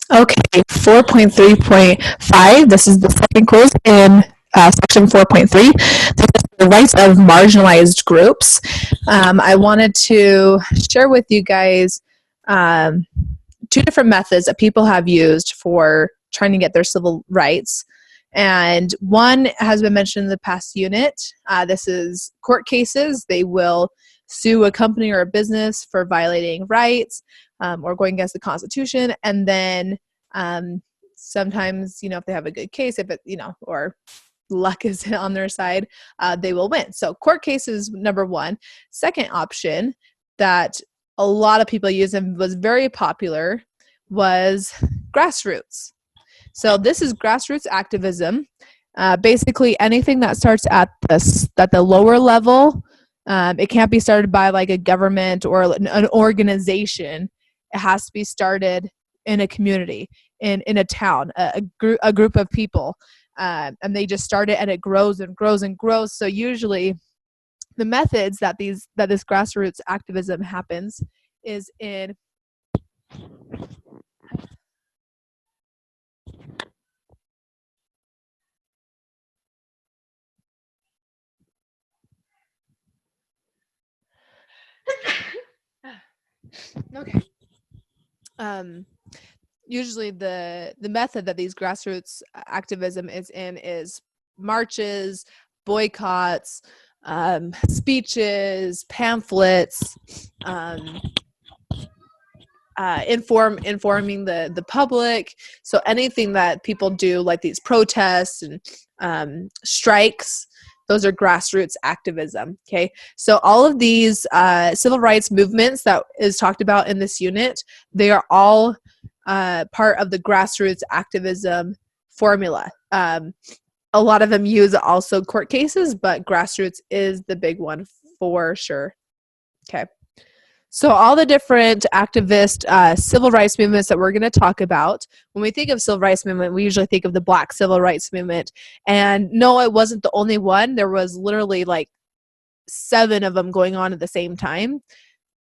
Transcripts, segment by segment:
Okay, 4.3.5. This is the second clause in section 4.3. This is the rights of marginalized groups. I wanted to share with you guys um, two different methods that people have used for trying to get their civil rights. And one has been mentioned in the past unit. This is court cases. They will sue a company or a business for violating rights or going against the Constitution. And then sometimes, if they have a good case, if it, or luck is on their side, they will win. So court cases, number one. Second option that a lot of people use and was very popular was grassroots. So this is grassroots activism. Basically, anything that starts at the lower level, it can't be started by like a government or an organization. It has to be started in a community, in a town, a group of people, and they just start it, and it grows and grows and grows. So usually, the methods that this grassroots activism happens is in okay. Usually the method that these grassroots activism is in is marches, boycotts, speeches, pamphlets, informing the public. So anything that people do, like these protests and strikes, those are grassroots activism. Okay, so all of these civil rights movements that is talked about in this unit, they are all part of the grassroots activism formula. A lot of them use also court cases, but grassroots is the big one for sure. Okay. So all the different activist civil rights movements that we're going to talk about, when we think of civil rights movement, we usually think of the Black civil rights movement. And no, it wasn't the only one. There was literally like 7 of them going on at the same time.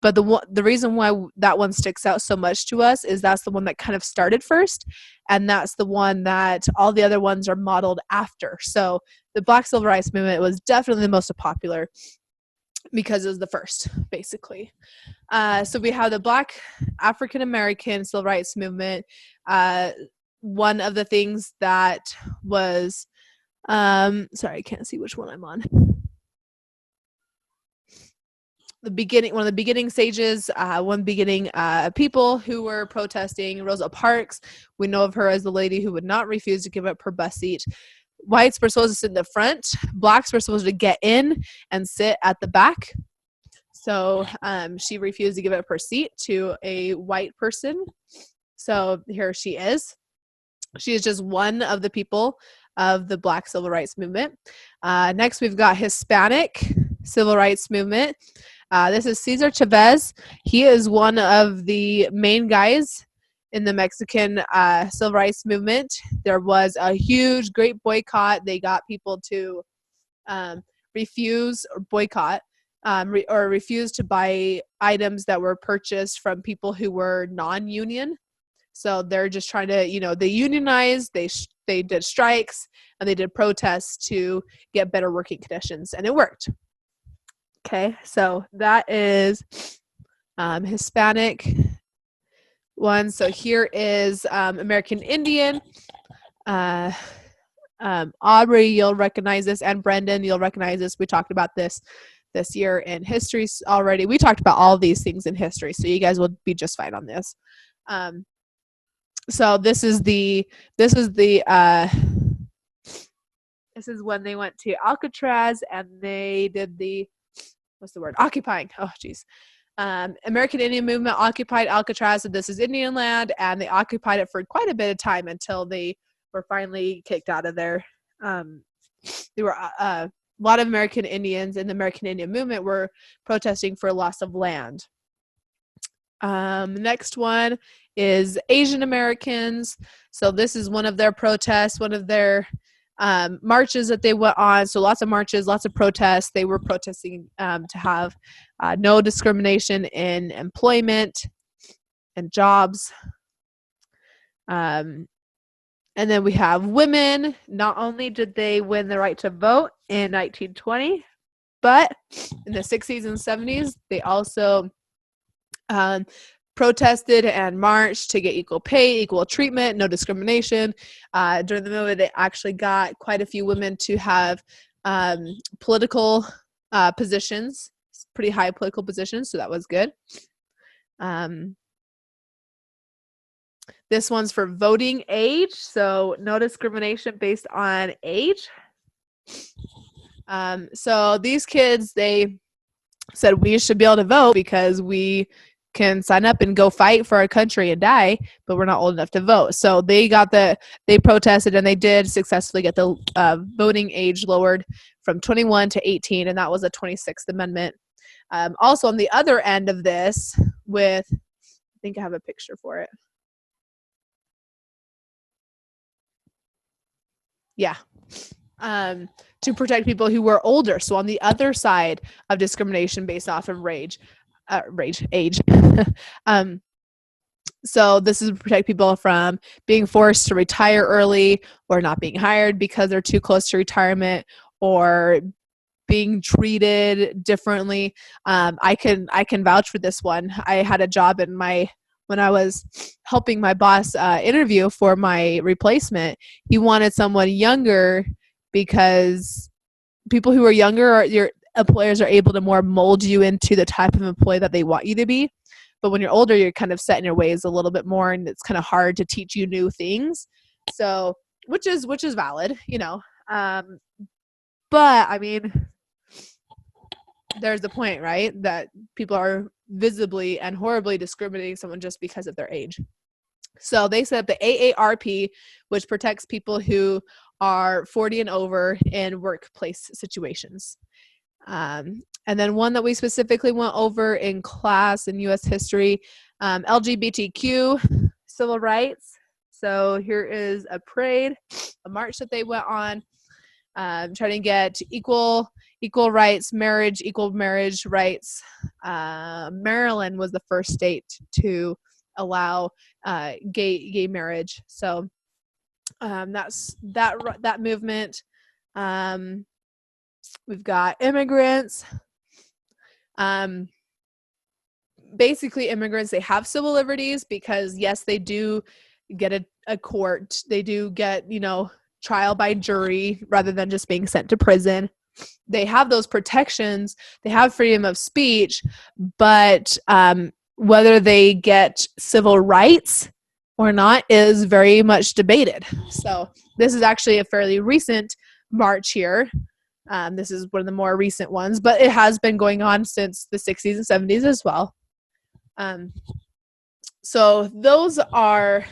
But the reason why that one sticks out so much to us is that's the one that kind of started first, and that's the one that all the other ones are modeled after. So the Black civil rights movement was definitely the most popular because it was the first, basically. So we have the Black African American civil rights movement. One of the things that was, sorry, I can't see which one I'm on. One of the beginning stages, people who were protesting, Rosa Parks. We know of her as the lady who would not refuse to give up her bus seat. Whites were supposed to sit in the front. Blacks were supposed to get in and sit at the back. So she refused to give up her seat to a white person. So here she is. She is just one of the people of the Black civil rights movement. Next, we've got Hispanic civil rights movement. This is Cesar Chavez. He is one of the main guys in the Mexican civil rights movement. There was a huge, great boycott. They got people to refuse or boycott or refuse to buy items that were purchased from people who were non-union. So they're just trying to, they unionized, they did strikes, and they did protests to get better working conditions, and it worked. Okay, so that is Hispanic one. So here is American Indian. Aubrey, you'll recognize this, and Brendan, you'll recognize this. We talked about this year in history already. We talked about all these things in history, so you guys will be just fine on this. So this is when they went to Alcatraz and they did the occupying. Oh, geez. American Indian movement occupied Alcatraz, and this is Indian land, and they occupied it for quite a bit of time until they were finally kicked out of there. There were a lot of American Indians in the American Indian movement were protesting for loss of land. The next one is Asian Americans. So this is one of their protests, one of their marches that they went on. So lots of marches, lots of protests. They were protesting to have no discrimination in employment and jobs. And then we have women. Not only did they win the right to vote in 1920, but in the 60s and 70s, they also protested and marched to get equal pay, equal treatment, no discrimination. During the movement, they actually got quite a few women to have political positions, pretty high political positions, so that was good. This one's for voting age, so no discrimination based on age. So these kids, they said we should be able to vote because we can sign up and go fight for our country and die, but we're not old enough to vote. So they protested, and they did successfully get the voting age lowered from 21 to 18, and that was a 26th Amendment. Also on the other end of this, I think I have a picture for it. Yeah. To protect people who were older. So on the other side of discrimination based off of age. So this is to protect people from being forced to retire early or not being hired because they're too close to retirement or being treated differently. I can vouch for this one. I had a job when I was helping my boss interview for my replacement. He wanted someone younger because people who are younger, your employers are able to more mold you into the type of employee that they want you to be. But when you're older, you're kind of set in your ways a little bit more, and it's kind of hard to teach you new things. So, which is valid, but I mean, there's the point, right? That people are visibly and horribly discriminating someone just because of their age. So they set up the AARP, which protects people who are 40 and over in workplace situations. And then one that we specifically went over in class in U.S. history, LGBTQ, civil rights. So here is a parade, a march that they went on, trying to get equal rights, equal marriage rights. Maryland was the first state to allow gay marriage. So that's that movement. We've got immigrants. Basically, immigrants, they have civil liberties because, yes, they do get a court. They do get, trial by jury rather than just being sent to prison. They have those protections. They have freedom of speech, but whether they get civil rights or not is very much debated. So this is actually a fairly recent march here. This is one of the more recent ones, but it has been going on since the 60s and 70s as well. So those are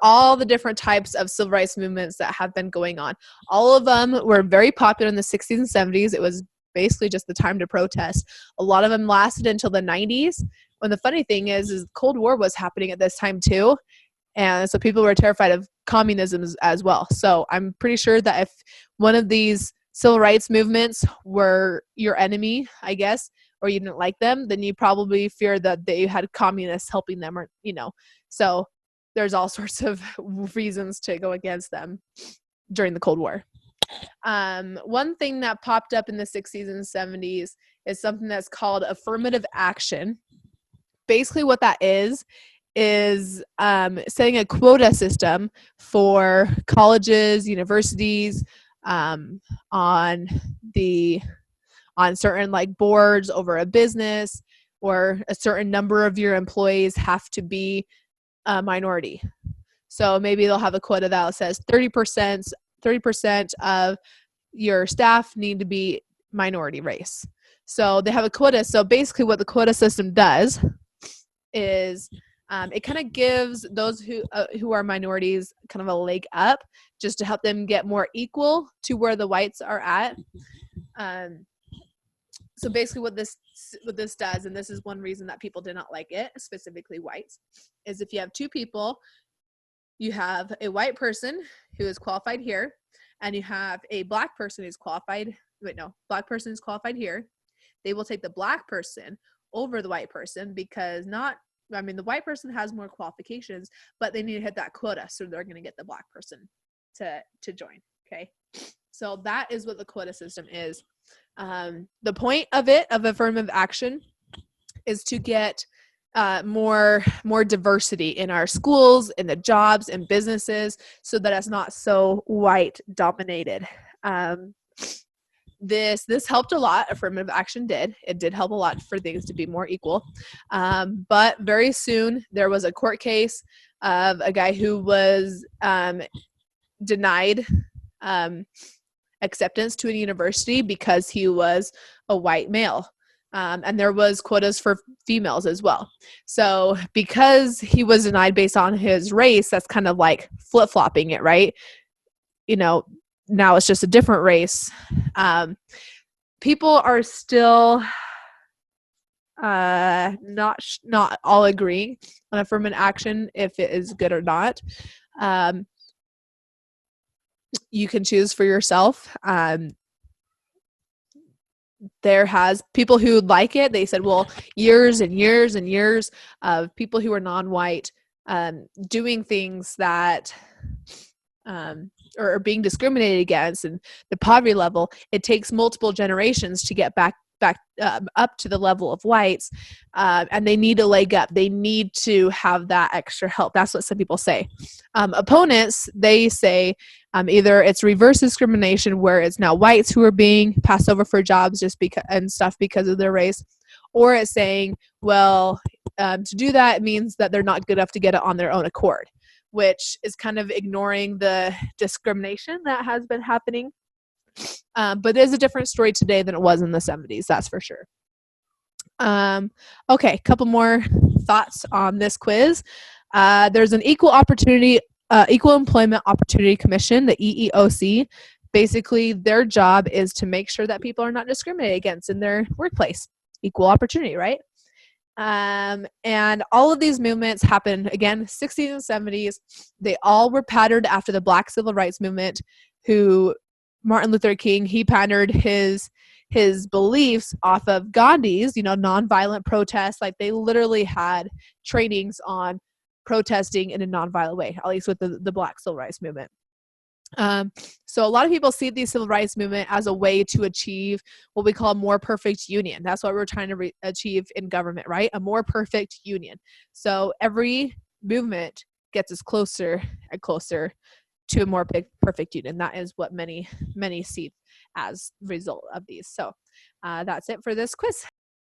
all the different types of civil rights movements that have been going on. All of them were very popular in the 60s and 70s. It was basically just the time to protest. A lot of them lasted until the 90s. When the funny thing is Cold War was happening at this time too. And so people were terrified of communism as well. So I'm pretty sure that if one of these civil rights movements were your enemy, I guess, or you didn't like them, then you probably feared that they had communists helping them, or, so there's all sorts of reasons to go against them during the Cold War. One thing that popped up in the 60s and 70s is something that's called affirmative action. Basically what that is setting a quota system for colleges, universities, on certain like boards over a business, or a certain number of your employees have to be a minority. So maybe they'll have a quota that says 30% of your staff need to be minority race. So they have a quota. So basically what the quota system does is it kind of gives those who are minorities kind of a leg up, just to help them get more equal to where the whites are at. So basically what this does, and this is one reason that people did not like it, specifically whites, is if you have two people, you have a white person who is qualified here, and you have a black person who's qualified. Black person is qualified here. They will take the black person over the white person because not I mean, the white person has more qualifications, but they need to hit that quota, so they're going to get the black person to join. Okay, so that is what the quota system is. The point of affirmative action, is to get more diversity in our schools, in the jobs and businesses, so that it's not so white dominated. This helped a lot. Affirmative action did. It did help a lot for things to be more equal. But very soon there was a court case of a guy who was denied acceptance to a university because he was a white male. And there was quotas for females as well. So because he was denied based on his race, that's kind of like flip-flopping it, right? Now it's just a different race. People are still not all agreeing on affirmative action if it is good or not. You can choose for yourself. There has people who like it. They said, well, years and years and years of people who are non-white doing things that or being discriminated against, and the poverty level, it takes multiple generations to get back up to the level of whites, and they need a leg up. They need to have that extra help. That's what some people say. Opponents, they say either it's reverse discrimination, where it's now whites who are being passed over for jobs just because of their race, or it's saying, well, to do that means that they're not good enough to get it on their own accord, which is kind of ignoring the discrimination that has been happening. But there's a different story today than it was in the 70s, that's for sure. Okay, a couple more thoughts on this quiz. There's an Equal Employment Opportunity Commission, the EEOC. Basically, their job is to make sure that people are not discriminated against in their workplace. Equal opportunity, right? And all of these movements happened, again, 60s and 70s. They all were patterned after the Black Civil Rights Movement, who Martin Luther King, he patterned his beliefs off of Gandhi's, nonviolent protests. Like, they literally had trainings on protesting in a nonviolent way, at least with the Black Civil Rights Movement. So a lot of people see the civil rights movement as a way to achieve what we call a more perfect union. That's what we're trying to achieve in government, right? A more perfect union. So every movement gets us closer and closer to a more perfect union. That is what many see as a result of these. So that's it for this quiz.